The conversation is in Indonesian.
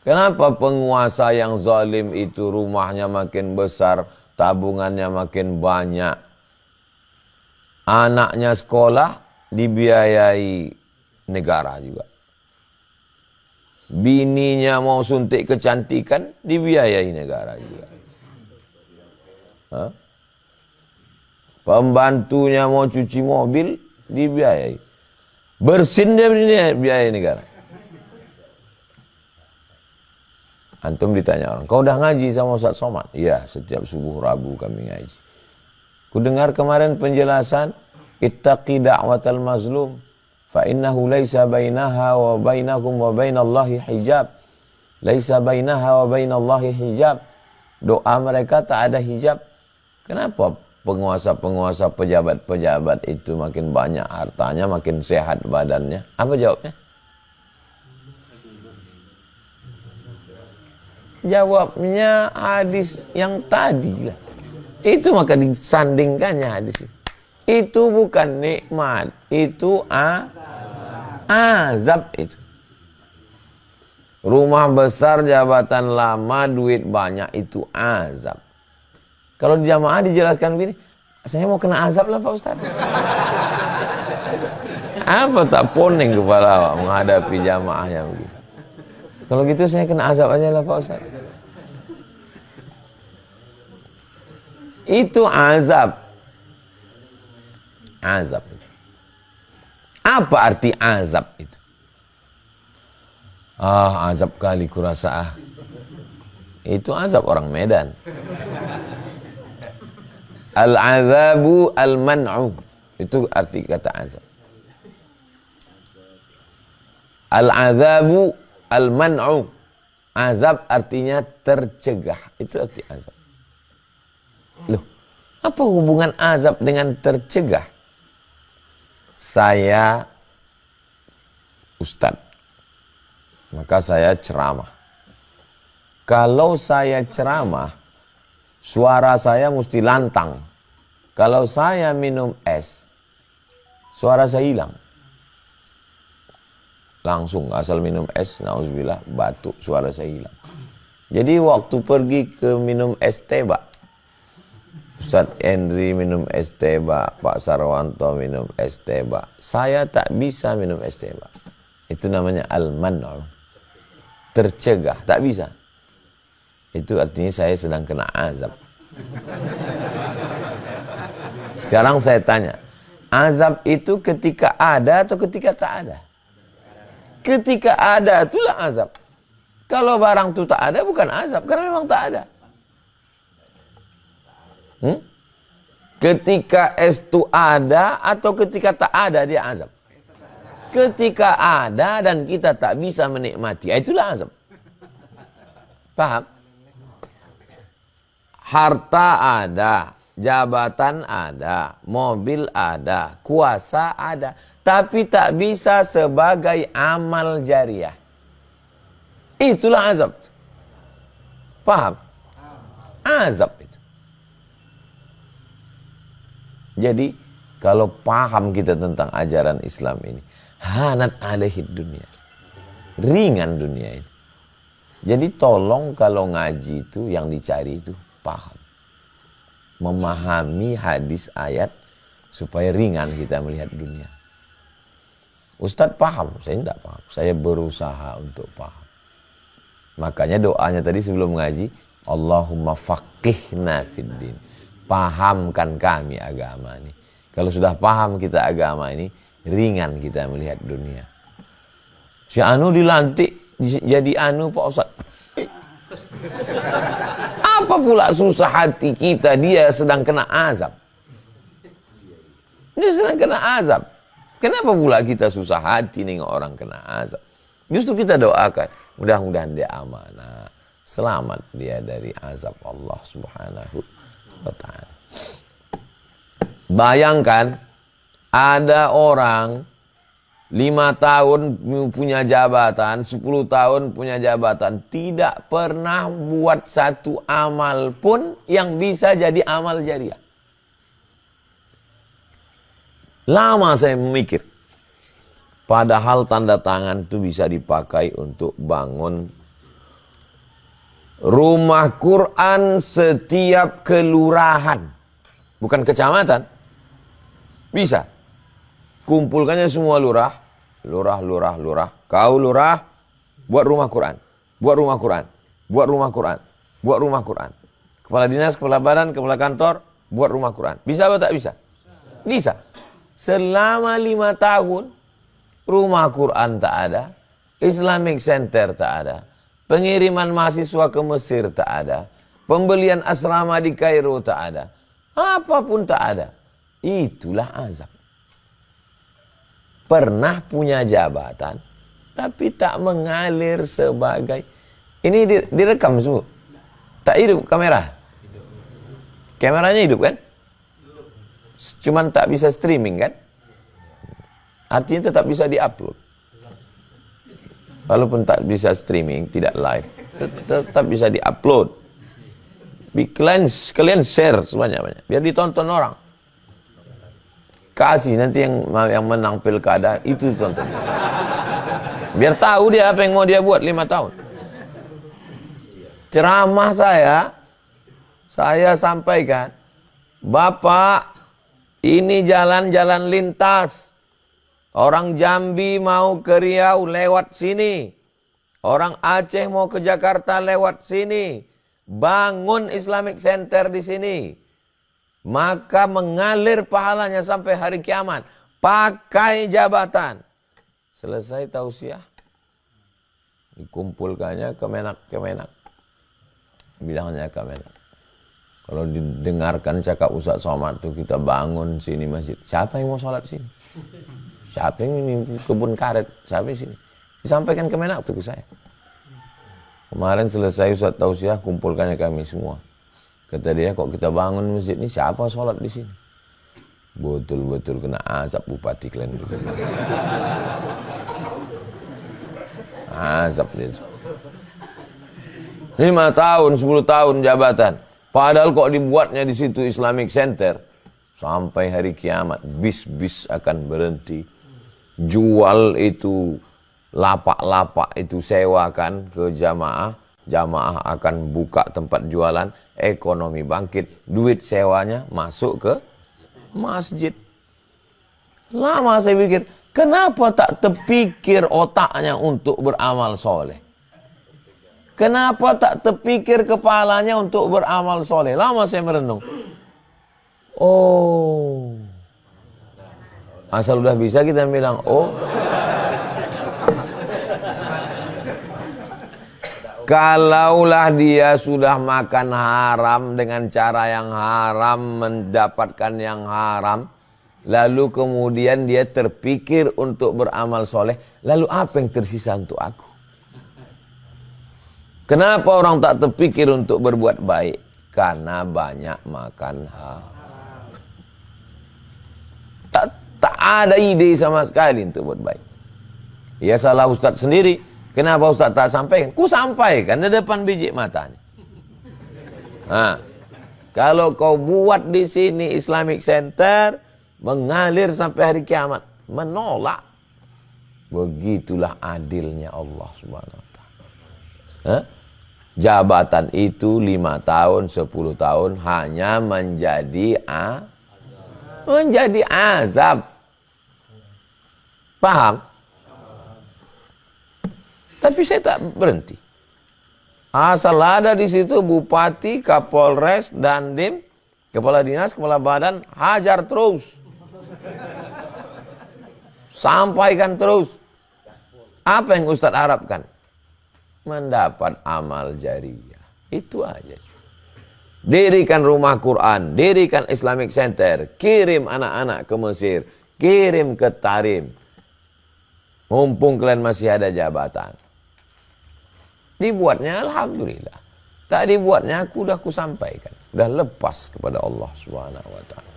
Kenapa penguasa yang zalim itu rumahnya makin besar, tabungannya makin banyak, anaknya sekolah dibiayai negara juga, bininya mau suntik kecantikan dibiayai negara juga, pembantunya mau cuci mobil dibiayai, bersin dia biayai negara. Antum ditanya orang, kau udah ngaji sama Ustaz Somad? Iya, setiap subuh Rabu kami ngaji. Ku dengar kemarin penjelasan, ittaqi da'watal mazlum, fa innahu laisa bainaha wa bainakum wa bainallahi hijab. Laisa bainaha wa bainallahi hijab. Doa mereka tak ada hijab. Kenapa penguasa-penguasa, pejabat-pejabat itu makin banyak hartanya, makin sehat badannya? Apa jawabnya? Jawabnya hadis yang tadi lah. Itu maka disandingkannya hadis. Itu bukan nikmat, itu azab itu. Rumah besar, jabatan lama, duit banyak, itu azab. Kalau di jamaah dijelaskan begini, saya mau kena azab lah Pak Ustaz. Apa tak poning kepala awak menghadapi jamaah yang begini? Kalau gitu saya kena azab aja lah Pak Ustaz. Itu azab. Azab itu. Apa arti azab itu? Azab kali kurasa. Itu azab orang Medan. Al-azabu al-man'u. Itu arti kata azab. Al-azabu al-man'u. Azab artinya tercegah. Itu arti azab. Loh, apa hubungan azab dengan tercegah? Saya ustadz, maka saya ceramah. Kalau saya ceramah, suara saya mesti lantang. Kalau saya minum es, suara saya hilang. Langsung asal minum es, nauzubillah, batuk, suara saya hilang. Jadi waktu pergi ke minum es teba, Ustaz Henry minum es teba, Pak Sarwanto minum es teba, saya tak bisa minum es teba. Itu namanya al-man'u, tercegah, tak bisa. Itu artinya saya sedang kena azab. Sekarang saya tanya, azab itu ketika ada atau ketika tak ada? Ketika ada itulah azab. Kalau barang itu tak ada bukan azab, karena memang tak ada. Ketika es itu ada atau ketika tak ada dia azab? Ketika ada dan kita tak bisa menikmati, itulah azab. Paham? Harta ada, jabatan ada, mobil ada, kuasa ada, tapi tak bisa sebagai amal jariah. Itulah azab. Paham? Azab itu. Jadi kalau paham kita tentang ajaran Islam ini, hanat alaihid dunia, ringan dunia ini. Jadi tolong kalau ngaji itu yang dicari itu paham, memahami hadis ayat supaya ringan kita melihat dunia. Ustadz paham, saya tidak paham, saya berusaha untuk paham. Makanya doanya tadi sebelum ngaji, Allahumma faqihna fid din. Pahamkan kami agama ini. Kalau sudah paham kita agama ini, ringan kita melihat dunia. Si Anu dilantik jadi Anu Pak Ustaz. Apa pula susah hati kita, dia sedang kena azab. Dia sedang kena azab. Kenapa pula kita susah hati nengok orang kena azab? Justru kita doakan, mudah-mudahan dia amanah, selamat dia dari azab Allah Subhanahu wa ta'ala. Bayangkan ada orang 5 tahun punya jabatan, 10 tahun punya jabatan, tidak pernah buat satu amal pun yang bisa jadi amal jariah. Lama saya memikir, padahal tanda tangan itu bisa dipakai untuk bangun Rumah Quran setiap kelurahan, bukan kecamatan. Bisa. Kumpulkannya semua lurah. Kau lurah, buat rumah Quran. Buat rumah Quran. Buat rumah Quran. Buat rumah Quran. Kepala dinas, kepala badan, kepala kantor, buat rumah Quran. Bisa atau tak bisa? Bisa. Selama 5 tahun, rumah Quran tak ada. Islamic Center tak ada. Pengiriman mahasiswa ke Mesir tak ada. Pembelian asrama di Kairo tak ada. Apapun tak ada. Itulah azab. Pernah punya jabatan, tapi tak mengalir sebagai... Ini direkam semua. Tak hidup kamera. Kameranya hidup kan? Cuman tak bisa streaming kan? Artinya tetap bisa diupload. Walaupun tak bisa streaming, tidak live, tetap bisa diupload. Kalian share sebanyak-banyak, biar ditonton orang. Kasih nanti yang menang pilkada itu tonton. Biar tahu dia apa yang mau dia buat 5 tahun. Ceramah saya sampaikan, Bapak, ini jalan-jalan lintas. Orang Jambi mau ke Riau lewat sini. Orang Aceh mau ke Jakarta lewat sini. Bangun Islamic Center di sini. Maka mengalir pahalanya sampai hari kiamat. Pakai jabatan. Selesai tausiah. Dikumpulkannya Kemenak. Bilangnya Kemenak. Kalau didengarkan cakap Ustaz Somad itu, kita bangun sini masjid. Siapa yang mau sholat sini? Siapa yang ini kebun karet? Siapa yang sini? Disampaikan Kemenak itu ke saya. Kemarin selesai Ustaz tausiah, kumpulkannya kami semua. Kata dia, kok kita bangun masjid ini, siapa sholat di sini? Betul-betul kena azab bupati kalian. Azab dia. 5 tahun, 10 tahun jabatan. Padahal kok dibuatnya di situ Islamic Center, sampai hari kiamat bis-bis akan berhenti. Jual itu lapak-lapak itu sewakan ke jamaah. Jamaah akan buka tempat jualan, ekonomi bangkit, duit sewanya masuk ke masjid. Lama saya pikir, kenapa tak terpikir otaknya untuk beramal soleh? Kenapa tak terpikir kepalanya untuk beramal soleh? Lama saya merenung. Oh, asal udah bisa kita bilang, oh. Kalaulah dia sudah makan haram dengan cara yang haram, mendapatkan yang haram, lalu kemudian dia terpikir untuk beramal soleh, lalu apa yang tersisa untuk aku? Kenapa orang tak terpikir untuk berbuat baik? Karena banyak makan haram. Tak ada ide sama sekali untuk buat baik. Ya salah Ustaz sendiri. Kenapa Ustaz tak sampaikan? Ku sampaikan di depan biji matanya. Nah, kalau kau buat di sini Islamic Center, mengalir sampai hari kiamat, menolak. Begitulah adilnya Allah Subhanahu Wa Taala. Jabatan itu 5 tahun, 10 tahun hanya menjadi azab. Paham? Tapi saya tak berhenti. Asal ada di situ bupati, kapolres, dandim, kepala dinas, kepala badan, hajar terus. Sampaikan terus. Apa yang Ustaz harapkan? Mendapat amal jariah. Itu aja. Dirikan rumah Quran, dirikan Islamic Center, kirim anak-anak ke Mesir, kirim ke Tarim. Mumpung kalian masih ada jabatan. Dibuatnya alhamdulillah. Tak dibuatnya aku dah kusampaikan. Dah lepas kepada Allah Subhanahu Wa Taala.